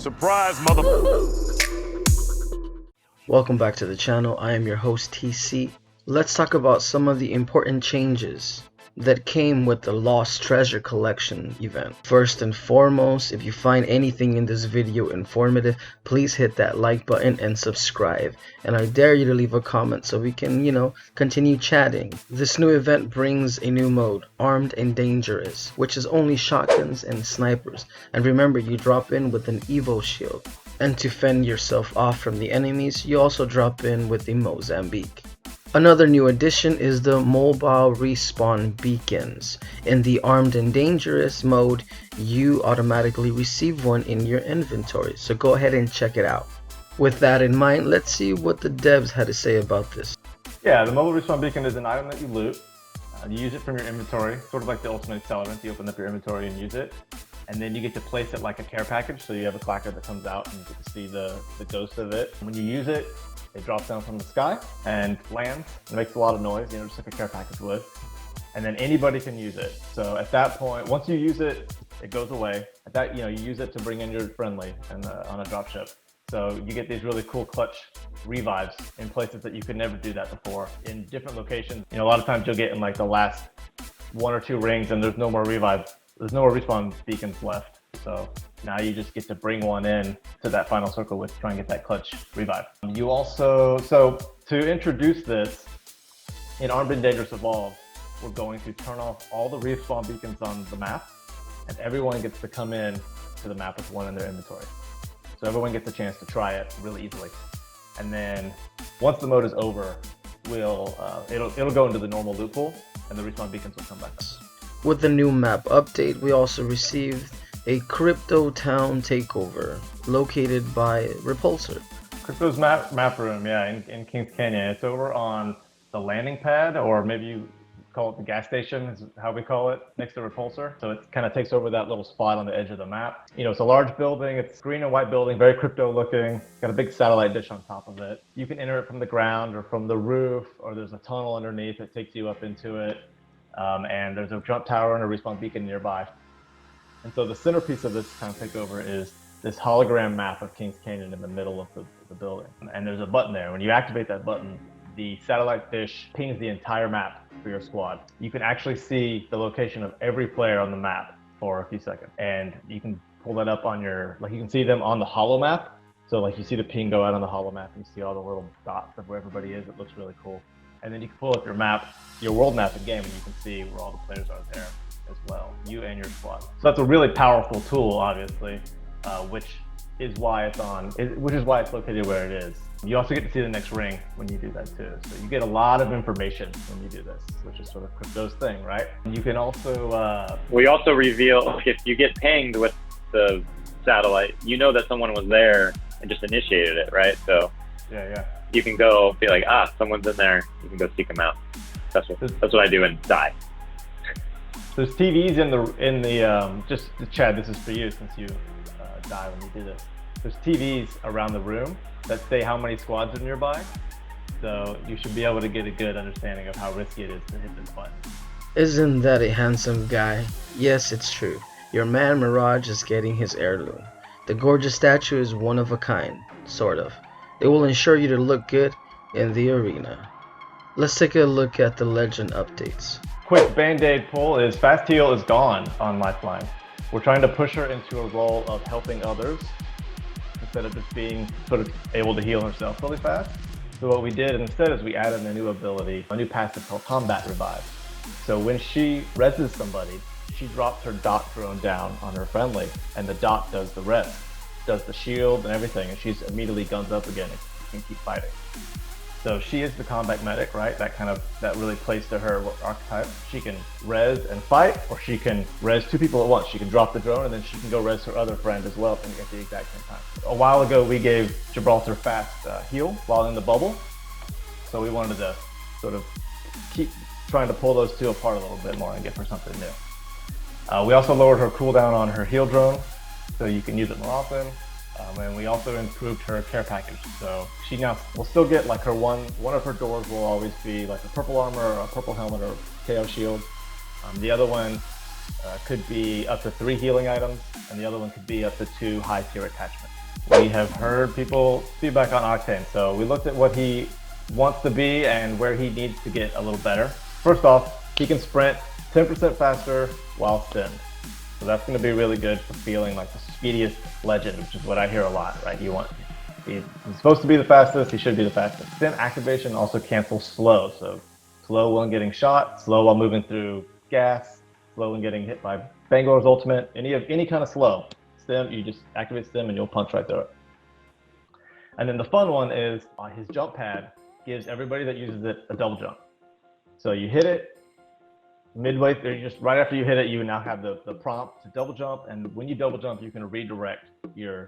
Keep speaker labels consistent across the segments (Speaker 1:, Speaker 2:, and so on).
Speaker 1: Surprise, mother.
Speaker 2: Welcome back to the channel. I am your host TC. Let's talk about some of the important changes that came with the Lost Treasure Collection event. First and foremost, if you find anything in this video informative, please hit that like button and subscribe. And I dare you to leave a comment so we can, continue chatting. This new event brings a new mode, Armed and Dangerous, which is only shotguns and snipers. And remember, you drop in with an Evo shield. And to fend yourself off from the enemies, you also drop in with the Mozambique. Another new addition is the mobile respawn beacons. In the Armed and Dangerous mode, you automatically receive one in your inventory, so go ahead and check it out. With that in mind, let's see what the devs had to say about this.
Speaker 3: Yeah, the mobile respawn beacon is an item that you loot. You use it from your inventory, sort of like the ultimate accelerant. You open up your inventory and use it. And then you get to place it like a care package, so you have a clacker that comes out and you get to see the ghost of it. When you use it, it drops down from the sky and lands. It makes a lot of noise, just like a care package would. And then anybody can use it. So at that point, once you use it, it goes away. At that, you use it to bring in your friendly and on a dropship. So you get these really cool clutch revives in places that you could never do that before. In different locations, a lot of times you'll get in like the last 1 or 2 rings and there's no more revives. There's no more respawn beacons left. So now you just get to bring one in to that final circle with try and get that clutch revive. You also, so to introduce this in Armed and Dangerous Evolve, we're going to turn off all the respawn beacons on the map, and everyone gets to come in to the map with one in their inventory. So everyone gets a chance to try it really easily. And then once the mode is over, it'll go into the normal loot pool and the respawn beacons will come back.
Speaker 2: With the new map update, we also received a Crypto Town Takeover located by Repulsor.
Speaker 3: Crypto's map room, yeah, in Kings Canyon. It's over on the landing pad, or maybe you call it the gas station, is how we call it, next to Repulsor. So it kind of takes over that little spot on the edge of the map. It's a large building. It's green and white building, very crypto looking. Got a big satellite dish on top of it. You can enter it from the ground or from the roof, or there's a tunnel underneath that takes you up into it. And there's a jump tower and a respawn beacon nearby. And so the centerpiece of this kind of takeover is this hologram map of Kings Canyon in the middle of the building. And there's a button there. When you activate that button, the satellite dish pings the entire map for your squad. You can actually see the location of every player on the map for a few seconds. And you can pull that up on you can see them on the holo map. So you see the ping go out on the holo map and you see all the little dots of where everybody is. It looks really cool. And then you can pull up your map, your world map in game, and you can see where all the players are there as well, you and your squad. So that's a really powerful tool, obviously, which is why it's located where it is. You also get to see the next ring when you do that too. So you get a lot of information when you do this, which is sort of crypto's thing, right? You can also...
Speaker 4: We also reveal, if you get pinged with the satellite, you know that someone was there and just initiated it, right? So
Speaker 3: yeah.
Speaker 4: You can go be like, someone's in there. You can go seek them out. That's what I do and die.
Speaker 3: There's TVs in the just Chad, this is for you since you die when you do this. There's TVs around the room that say how many squads are nearby. So you should be able to get a good understanding of how risky it is to hit this button.
Speaker 2: Isn't that a handsome guy? Yes, it's true. Your man Mirage is getting his heirloom. The gorgeous statue is one of a kind, sort of. It will ensure you to look good in the arena. Let's take a look at the legend updates.
Speaker 3: Quick band-aid pull is Fast Heal is gone on Lifeline. We're trying to push her into a role of helping others instead of just being sort of able to heal herself really fast. So what we did instead is we added a new ability, a new passive called Combat Revive. So when she reses somebody, she drops her dot drone down on her friendly, and the dot does the rest, does the shield and everything, and she's immediately guns up again and can keep fighting. So she is the combat medic, right? That really plays to her archetype. She can res and fight, or she can res 2 people at once. She can drop the drone and then she can go res her other friend as well at the exact same time. A while ago, we gave Gibraltar fast heal while in the bubble. So we wanted to sort of keep trying to pull those two apart a little bit more and give her something new. We also lowered her cooldown on her heal drone, so you can use it more often. And we also improved her care package. So she now will still get like her one of her doors will always be like a purple armor or a purple helmet or KO shield. The other one could be up to 3 healing items, and the other one could be up to 2 high tier attachments. We have heard people feedback on Octane, so we looked at what he wants to be and where he needs to get a little better. First off, he can sprint 10% faster while stemmed. So that's going to be really good for feeling like the speediest legend, which is what I hear a lot, right? He's supposed to be the fastest, he should be the fastest. Stem activation also cancels slow, so slow when getting shot, slow while moving through gas, slow when getting hit by Bangalor's ultimate, any kind of slow. Stem, you just activate stem and you'll punch right through it. And then the fun one is his jump pad gives everybody that uses it a double jump. So you hit it, midway through, just right after you hit it, you now have the prompt to double jump, and when you double jump, you can redirect your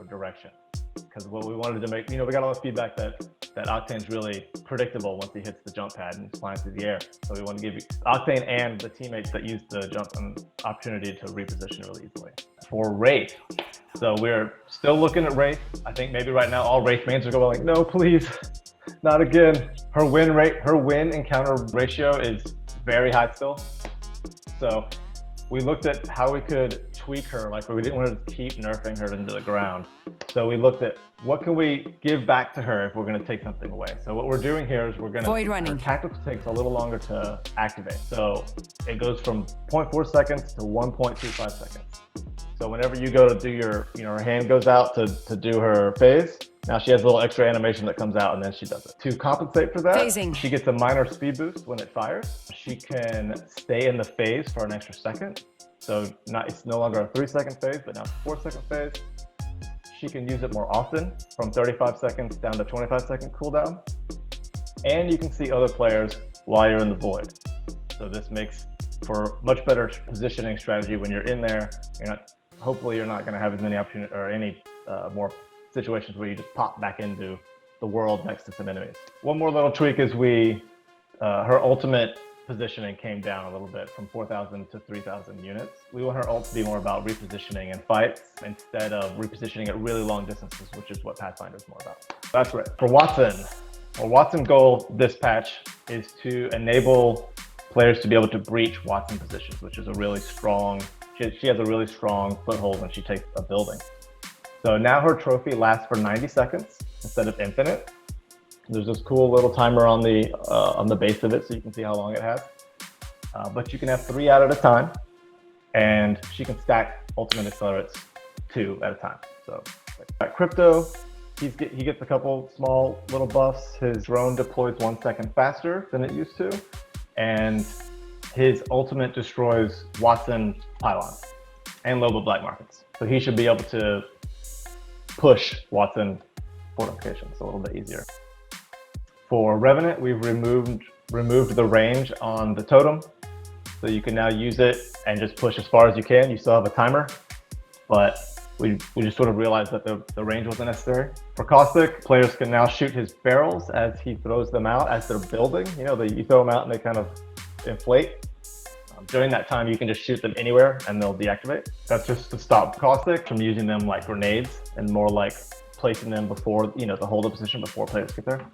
Speaker 3: direction. Because what we wanted to make, we got a lot of feedback that Octane's really predictable once he hits the jump pad and he's flying through the air. So we want to give Octane and the teammates that use the jump an opportunity to reposition really easily. For Wraith, so we're still looking at Wraith. I think maybe right now all Wraith mains are going like, no, please, not again. Her win encounter ratio is very high still. So we looked at how we could tweak her, like we didn't want to keep nerfing her into the ground. So we looked at what can we give back to her if we're going to take something away. So what we're doing here is we're going to,
Speaker 1: Void running.
Speaker 3: Tactical takes a little longer to activate. So it goes from 0.4 seconds to 1.25 seconds. So whenever you go to do your, her hand goes out to do her phase, now she has a little extra animation that comes out and then she does it. To compensate for that,
Speaker 1: Phasing.
Speaker 3: She gets a minor speed boost when it fires. She can stay in the phase for an extra second. So it's no longer a 3-second phase, but now it's a 4-second phase. She can use it more often, from 35 seconds down to 25-second cooldown. And you can see other players while you're in the void. So this makes for much better positioning strategy when you're in there. Hopefully you're not going to have as many opportunities or any more situations where you just pop back into the world next to some enemies. One more little tweak is her ultimate positioning came down a little bit from 4,000 to 3,000 units. We want her ult to be more about repositioning in fights instead of repositioning at really long distances, which is what Pathfinder is more about. That's right. For Watson, Watson's goal this patch is to enable players to be able to breach Watson positions, which is a really strong, she has a really strong foothold when she takes a building. So now her trophy lasts for 90 seconds instead of infinite. There's this cool little timer on the base of it so you can see how long it has. But you can have 3 out at a time, and she can stack ultimate accelerates 2 at a time. So at Crypto, he gets a couple small little buffs. His drone deploys 1 second faster than it used to, and his ultimate destroys Watson pylons and Lobo black markets. So he should be able to push Watson fortifications a little bit easier. For Revenant, we've removed the range on the totem, so you can now use it and just push as far as you can. You still have a timer, but we just sort of realized that the range wasn't necessary. For Caustic, players can now shoot his barrels as he throws them out as they're building. You throw them out and they kind of inflate. During that time, you can just shoot them anywhere and they'll deactivate. That's just to stop Caustic from using them like grenades and more like placing them before, to hold a position before players get there.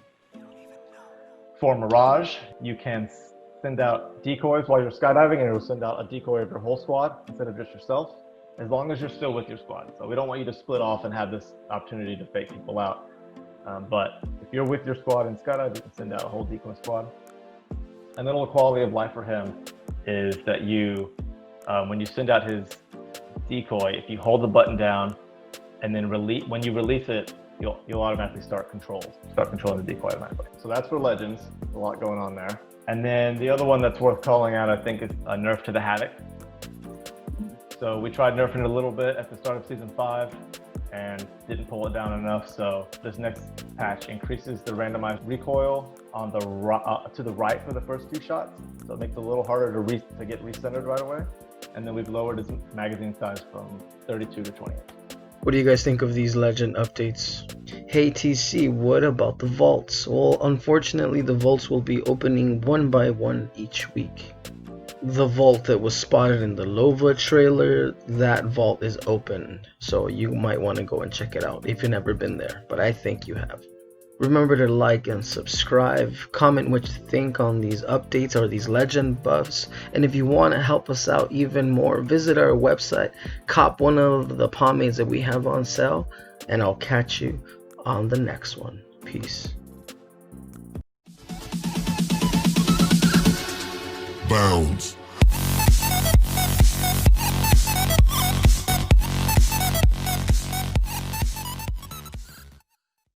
Speaker 3: For Mirage, you can send out decoys while you're skydiving, and it will send out a decoy of your whole squad instead of just yourself, as long as you're still with your squad. So we don't want you to split off and have this opportunity to fake people out. But if you're with your squad in skydive, you can send out a whole decoy squad. And then the quality of life for him is that when you send out his decoy, if you hold the button down and then when you release it, you'll automatically start controlling the decoy automatically. So that's for Legends, a lot going on there. And then the other one that's worth calling out, I think, is a nerf to the Havoc. So we tried nerfing it a little bit at the start of Season 5 and didn't pull it down enough. So this next patch increases the randomized recoil on to the right for the first few shots. So it makes it a little harder to get recentered right away. And then we've lowered his magazine size from 32 to 28.
Speaker 2: What do you guys think of these legend updates? Hey TC, what about the vaults? Well, unfortunately the vaults will be opening one by one each week. The vault that was spotted in the Lova trailer, that vault is open, so you might want to go and check it out if you've never been there, but I think you have. Remember to like and subscribe, comment what you think on these updates or these legend buffs, and if you want to help us out even more, visit our website, cop one of the pomades that we have on sale, and I'll catch you on the next one. Peace.
Speaker 1: Bounds.